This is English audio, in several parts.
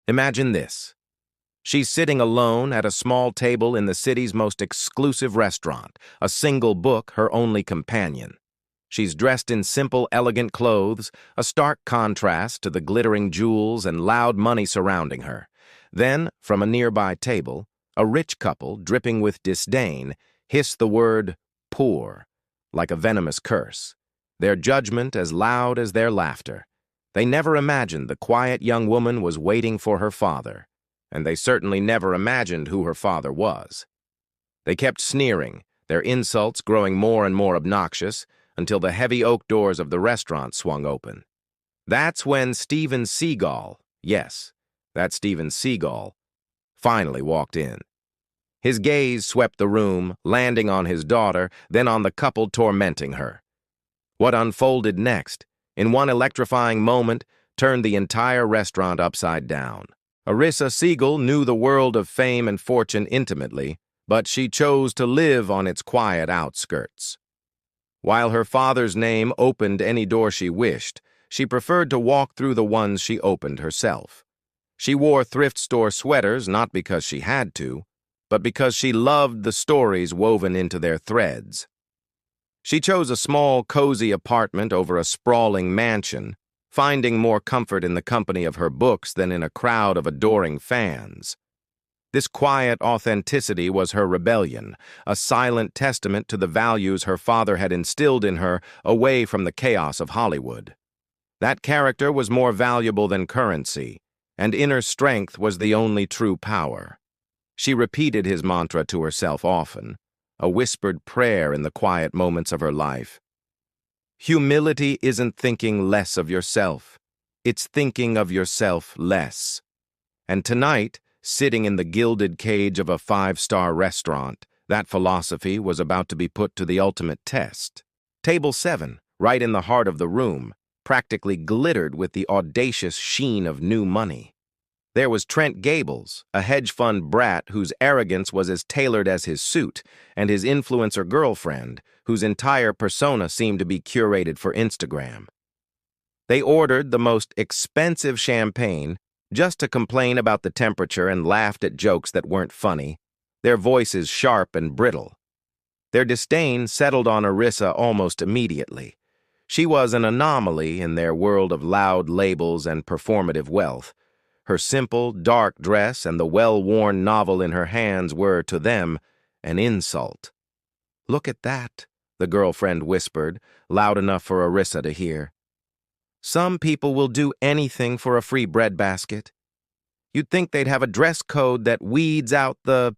Imagine this. She's sitting alone at a small table in the city's most exclusive restaurant, a single book her only companion. She's dressed in simple, elegant clothes, a stark contrast to the glittering jewels and loud money surrounding her. Then, from a nearby table, a rich couple, dripping with disdain, hiss the word poor, like a venomous curse, their judgment as loud as their laughter. They never imagined the quiet young woman was waiting for her father, and they certainly never imagined who her father was. They kept sneering, their insults growing more and more obnoxious, until the heavy oak doors of the restaurant swung open. That's when Steven Seagal, yes, that's Steven Seagal, finally walked in. His gaze swept the room, landing on his daughter, then on the couple tormenting her. What unfolded next, in one electrifying moment, turned the entire restaurant upside down. Steven Seagal knew the world of fame and fortune intimately, but she chose to live on its quiet outskirts. While her father's name opened any door she wished, she preferred to walk through the ones she opened herself. She wore thrift store sweaters not because she had to, but because she loved the stories woven into their threads. She chose a small, cozy apartment over a sprawling mansion, finding more comfort in the company of her books than in a crowd of adoring fans. This quiet authenticity was her rebellion, a silent testament to the values her father had instilled in her away from the chaos of Hollywood. That character was more valuable than currency, and inner strength was the only true power. She repeated his mantra to herself often, a whispered prayer in the quiet moments of her life. Humility isn't thinking less of yourself. It's thinking of yourself less. And tonight, sitting in the gilded cage of a five-star restaurant, that philosophy was about to be put to the ultimate test. Table 7, right in the heart of the room, practically glittered with the audacious sheen of new money. There was Trent Gables, a hedge fund brat whose arrogance was as tailored as his suit, and his influencer girlfriend, whose entire persona seemed to be curated for Instagram. They ordered the most expensive champagne just to complain about the temperature and laughed at jokes that weren't funny, their voices sharp and brittle. Their disdain settled on Steven almost immediately. She was an anomaly in their world of loud labels and performative wealth. Her simple, dark dress and the well-worn novel in her hands were, to them, an insult. "Look at that," the girlfriend whispered, loud enough for Steven to hear. "Some people will do anything for a free breadbasket. You'd think they'd have a dress code that weeds out the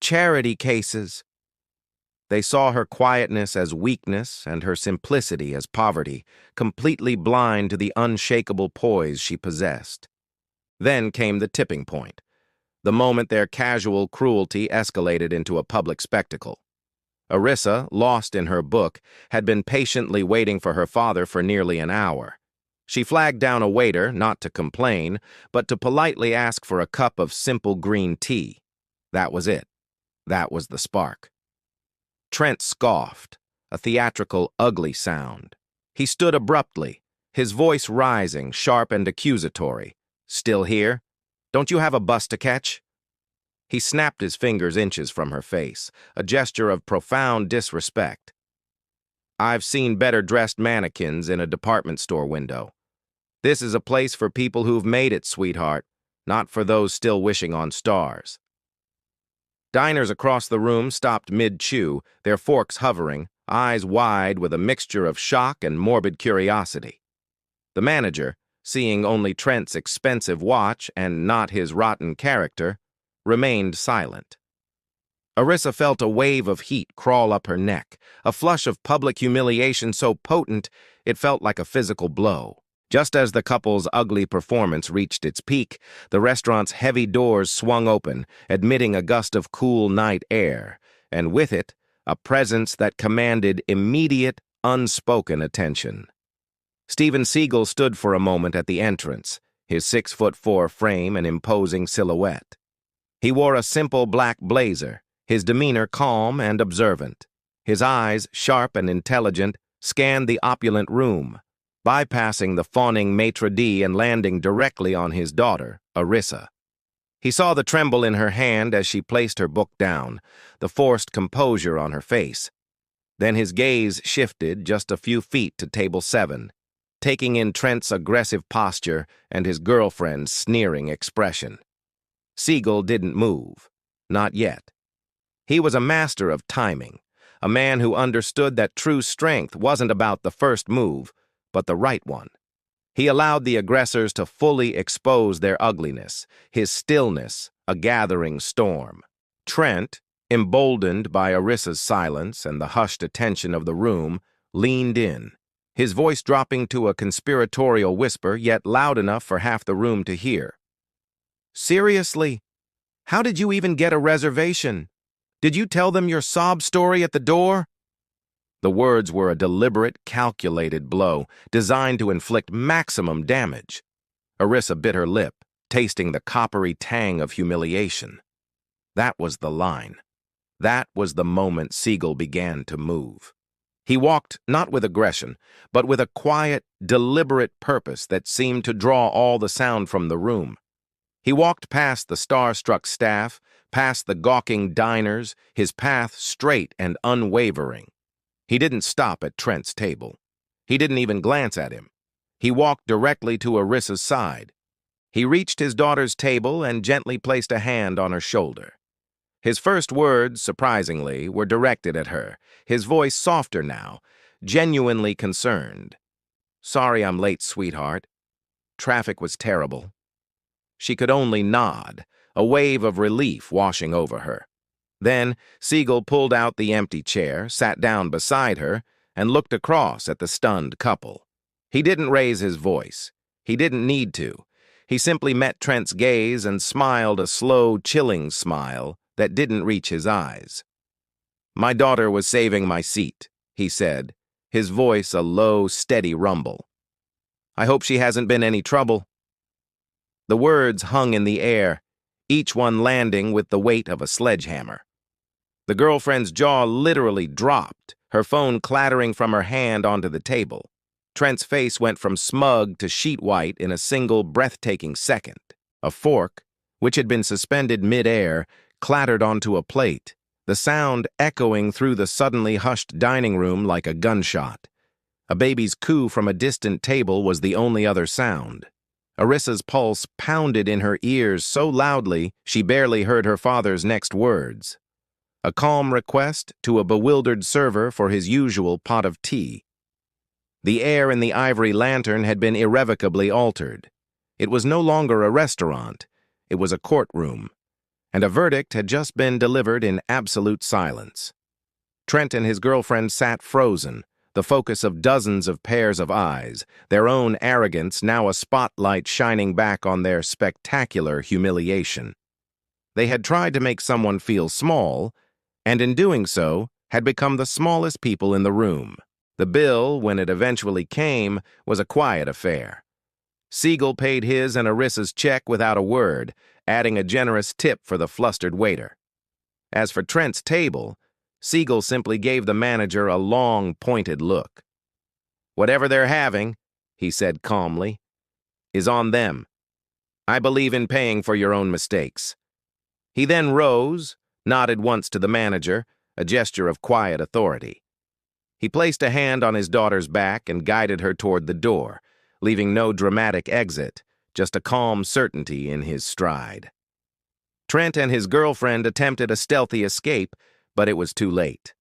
charity cases." They saw her quietness as weakness and her simplicity as poverty, completely blind to the unshakable poise she possessed. Then came the tipping point, the moment their casual cruelty escalated into a public spectacle. Steven, lost in her book, had been patiently waiting for her father for nearly an hour. She flagged down a waiter, not to complain, but to politely ask for a cup of simple green tea. That was it. That was the spark. Trent scoffed, a theatrical, ugly sound. He stood abruptly, his voice rising, sharp and accusatory. "Still here? Don't you have a bus to catch?" He snapped his fingers inches from her face, a gesture of profound disrespect. "I've seen better-dressed mannequins in a department store window. This is a place for people who've made it, sweetheart, not for those still wishing on stars." Diners across the room stopped mid-chew, their forks hovering, eyes wide with a mixture of shock and morbid curiosity. The manager, seeing only Trent's expensive watch and not his rotten character, remained silent. Steven felt a wave of heat crawl up her neck, a flush of public humiliation so potent it felt like a physical blow. Just as the couple's ugly performance reached its peak, the restaurant's heavy doors swung open, admitting a gust of cool night air, and with it, a presence that commanded immediate, unspoken attention. Steven Seagal stood for a moment at the entrance, his 6'4" frame an imposing silhouette. He wore a simple black blazer, his demeanor calm and observant. His eyes, sharp and intelligent, scanned the opulent room, bypassing the fawning maitre d' and landing directly on his daughter, Arissa. He saw the tremble in her hand as she placed her book down, the forced composure on her face. Then his gaze shifted just a few feet to table 7, taking in Trent's aggressive posture and his girlfriend's sneering expression. Seagal didn't move. Not yet. He was a master of timing, a man who understood that true strength wasn't about the first move, but the right one. He allowed the aggressors to fully expose their ugliness, his stillness a gathering storm. Trent, emboldened by Arissa's silence and the hushed attention of the room, leaned in, his voice dropping to a conspiratorial whisper, yet loud enough for half the room to hear. "Seriously? How did you even get a reservation? Did you tell them your sob story at the door?" The words were a deliberate, calculated blow, designed to inflict maximum damage. Arissa bit her lip, tasting the coppery tang of humiliation. That was the line. That was the moment Seagal began to move. He walked not with aggression, but with a quiet, deliberate purpose that seemed to draw all the sound from the room. He walked past the star-struck staff, past the gawking diners, his path straight and unwavering. He didn't stop at Trent's table. He didn't even glance at him. He walked directly to Arissa's side. He reached his daughter's table and gently placed a hand on her shoulder. His first words, surprisingly, were directed at her, his voice softer now, genuinely concerned. "Sorry I'm late, sweetheart. Traffic was terrible." She could only nod, a wave of relief washing over her. Then Seagal pulled out the empty chair, sat down beside her, and looked across at the stunned couple. He didn't raise his voice. He didn't need to. He simply met Trent's gaze and smiled a slow, chilling smile that didn't reach his eyes. "My daughter was saving my seat," he said, his voice a low, steady rumble. "I hope she hasn't been any trouble." The words hung in the air, each one landing with the weight of a sledgehammer. The girlfriend's jaw literally dropped, her phone clattering from her hand onto the table. Trent's face went from smug to sheet white in a single breathtaking second. A fork, which had been suspended mid-air, clattered onto a plate, the sound echoing through the suddenly hushed dining room like a gunshot. A baby's coo from a distant table was the only other sound. Arissa's pulse pounded in her ears so loudly she barely heard her father's next words. A calm request to a bewildered server for his usual pot of tea. The air in the ivory lantern had been irrevocably altered. It was no longer a restaurant, it was a courtroom, and a verdict had just been delivered in absolute silence. Trent and his girlfriend sat frozen, the focus of dozens of pairs of eyes, their own arrogance now a spotlight shining back on their spectacular humiliation. They had tried to make someone feel small, and in doing so, had become the smallest people in the room. The bill, when it eventually came, was a quiet affair. Seagal paid his and Arissa's check without a word, adding a generous tip for the flustered waiter. As for Trent's table, Seagal simply gave the manager a long, pointed look. "Whatever they're having," he said calmly, "is on them. I believe in paying for your own mistakes." He then rose, nodded once to the manager, a gesture of quiet authority. He placed a hand on his daughter's back and guided her toward the door, leaving no dramatic exit, just a calm certainty in his stride. Trent and his girlfriend attempted a stealthy escape, but it was too late.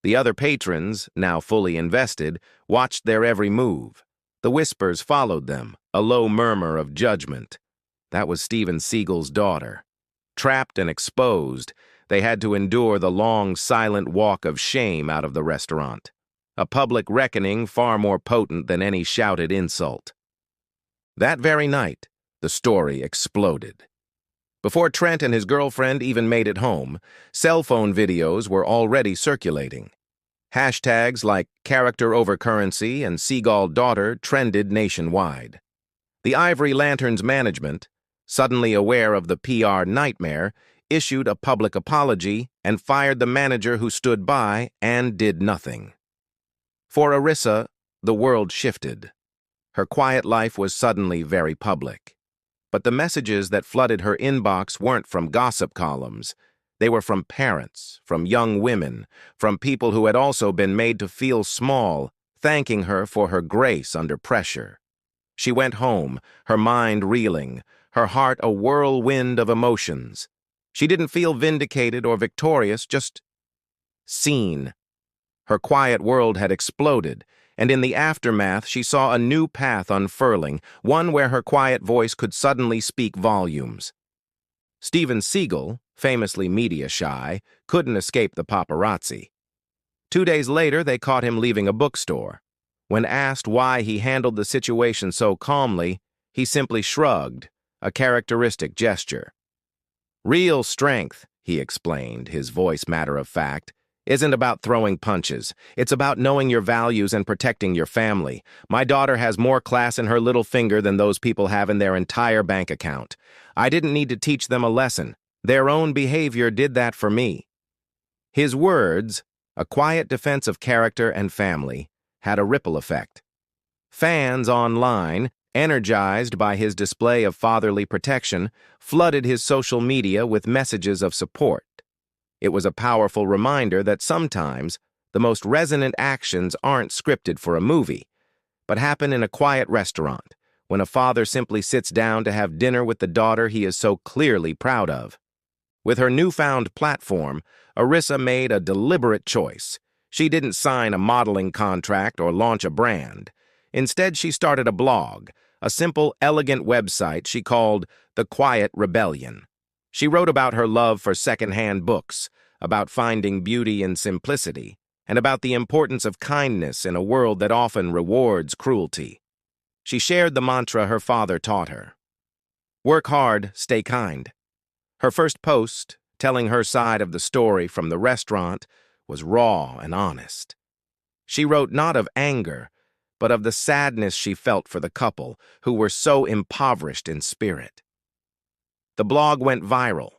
The other patrons, now fully invested, watched their every move. The whispers followed them, a low murmur of judgment. That was Steven Seagal's daughter. Trapped and exposed, they had to endure the long, silent walk of shame out of the restaurant. A public reckoning far more potent than any shouted insult. That very night, the story exploded. Before Trent and his girlfriend even made it home, cell phone videos were already circulating. Hashtags like character over currency and Seagal daughter trended nationwide. The Ivory Lantern's management, suddenly aware of the PR nightmare, issued a public apology and fired the manager who stood by and did nothing. For Arissa, the world shifted. Her quiet life was suddenly very public. But the messages that flooded her inbox weren't from gossip columns. They were from parents, from young women, from people who had also been made to feel small, thanking her for her grace under pressure. She went home, her mind reeling, her heart a whirlwind of emotions. She didn't feel vindicated or victorious, just seen. Her quiet world had exploded, and in the aftermath she saw a new path unfurling, one where her quiet voice could suddenly speak volumes. Steven Seagal, famously media-shy, couldn't escape the paparazzi. 2 days later, they caught him leaving a bookstore. When asked why he handled the situation so calmly, he simply shrugged, a characteristic gesture. "Real strength," he explained, his voice matter-of-fact, "isn't about throwing punches. It's about knowing your values and protecting your family. My daughter has more class in her little finger than those people have in their entire bank account. I didn't need to teach them a lesson. Their own behavior did that for me." His words, a quiet defense of character and family, had a ripple effect. Fans online, energized by his display of fatherly protection, flooded his social media with messages of support. It was a powerful reminder that sometimes the most resonant actions aren't scripted for a movie, but happen in a quiet restaurant, when a father simply sits down to have dinner with the daughter he is so clearly proud of. With her newfound platform, Arissa made a deliberate choice. She didn't sign a modeling contract or launch a brand. Instead, she started a blog, a simple, elegant website she called The Quiet Rebellion. She wrote about her love for secondhand books, about finding beauty in simplicity, and about the importance of kindness in a world that often rewards cruelty. She shared the mantra her father taught her: "Work hard, stay kind." Her first post, telling her side of the story from the restaurant, was raw and honest. She wrote not of anger, but of the sadness she felt for the couple, who were so impoverished in spirit. The blog went viral.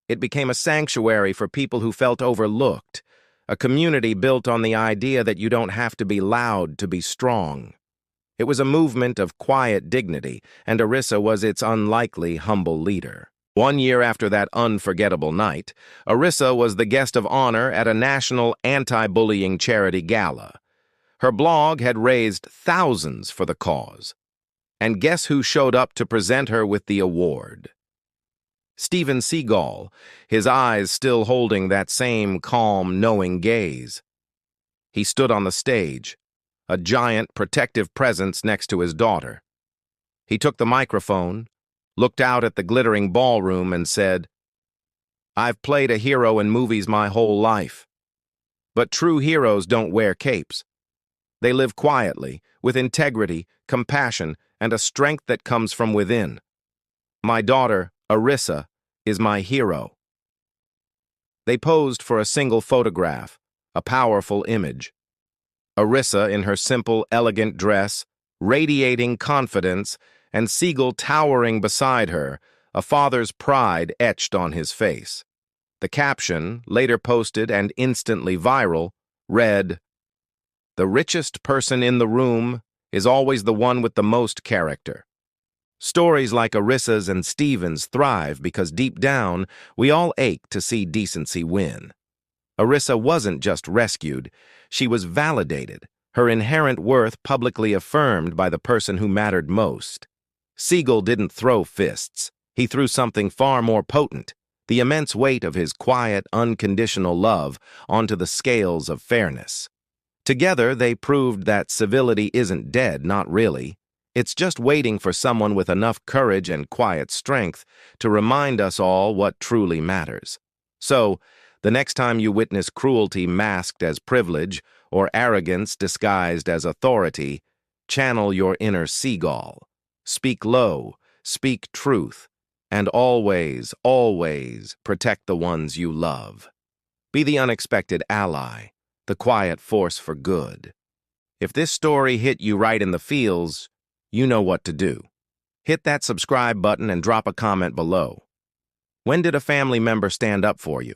It became a sanctuary for people who felt overlooked, a community built on the idea that you don't have to be loud to be strong. It was a movement of quiet dignity, and Arissa was its unlikely, humble leader. 1 year after that unforgettable night, Arissa was the guest of honor at a national anti-bullying charity gala. Her blog had raised thousands for the cause. And guess who showed up to present her with the award? Steven Seagal, his eyes still holding that same calm, knowing gaze. He stood on the stage, a giant protective presence next to his daughter. He took the microphone, looked out at the glittering ballroom, and said, "I've played a hero in movies my whole life. But true heroes don't wear capes. They live quietly, with integrity, compassion, and a strength that comes from within. My daughter, Arissa, is my hero." They posed for a single photograph, a powerful image. Arissa in her simple, elegant dress, radiating confidence, and Seagal towering beside her, a father's pride etched on his face. The caption, later posted and instantly viral, read, "The richest person in the room is always the one with the most character." Stories like Arissa's and Steven's thrive because deep down, we all ache to see decency win. Arissa wasn't just rescued, she was validated, her inherent worth publicly affirmed by the person who mattered most. Seagal didn't throw fists. He threw something far more potent, the immense weight of his quiet, unconditional love onto the scales of fairness. Together, they proved that civility isn't dead, not really. It's just waiting for someone with enough courage and quiet strength to remind us all what truly matters. So, the next time you witness cruelty masked as privilege or arrogance disguised as authority, channel your inner Seagal. Speak low, speak truth, and always, always protect the ones you love. Be the unexpected ally, the quiet force for good. If this story hit you right in the feels, you know what to do. Hit that subscribe button and drop a comment below. When did a family member stand up for you?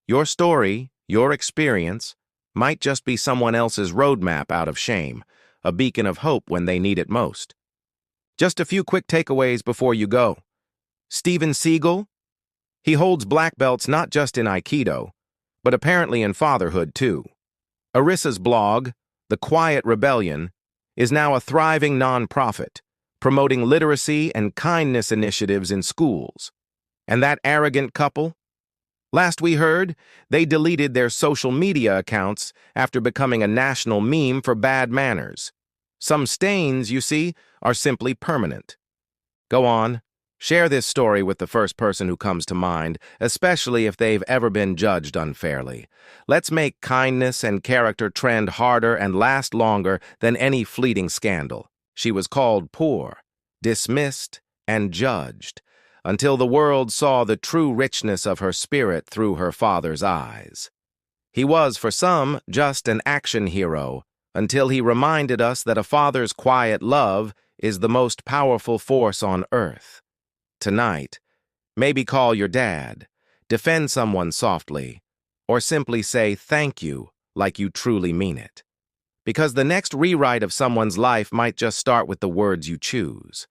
Your story, your experience, might just be someone else's roadmap out of shame, a beacon of hope when they need it most. Just a few quick takeaways before you go. Steven Seagal? He holds black belts not just in Aikido, but apparently in fatherhood too. Arissa's blog, The Quiet Rebellion, is now a thriving nonprofit, promoting literacy and kindness initiatives in schools. And that arrogant couple? Last we heard, they deleted their social media accounts after becoming a national meme for bad manners. Some stains, you see, are simply permanent. Go on, share this story with the first person who comes to mind, especially if they've ever been judged unfairly. Let's make kindness and character trend harder and last longer than any fleeting scandal. She was called poor, dismissed, and judged, until the world saw the true richness of her spirit through her father's eyes. He was, for some, just an action hero, until he reminded us that a father's quiet love is the most powerful force on earth. Tonight, maybe call your dad, defend someone softly, or simply say thank you like you truly mean it. Because the next rewrite of someone's life might just start with the words you choose.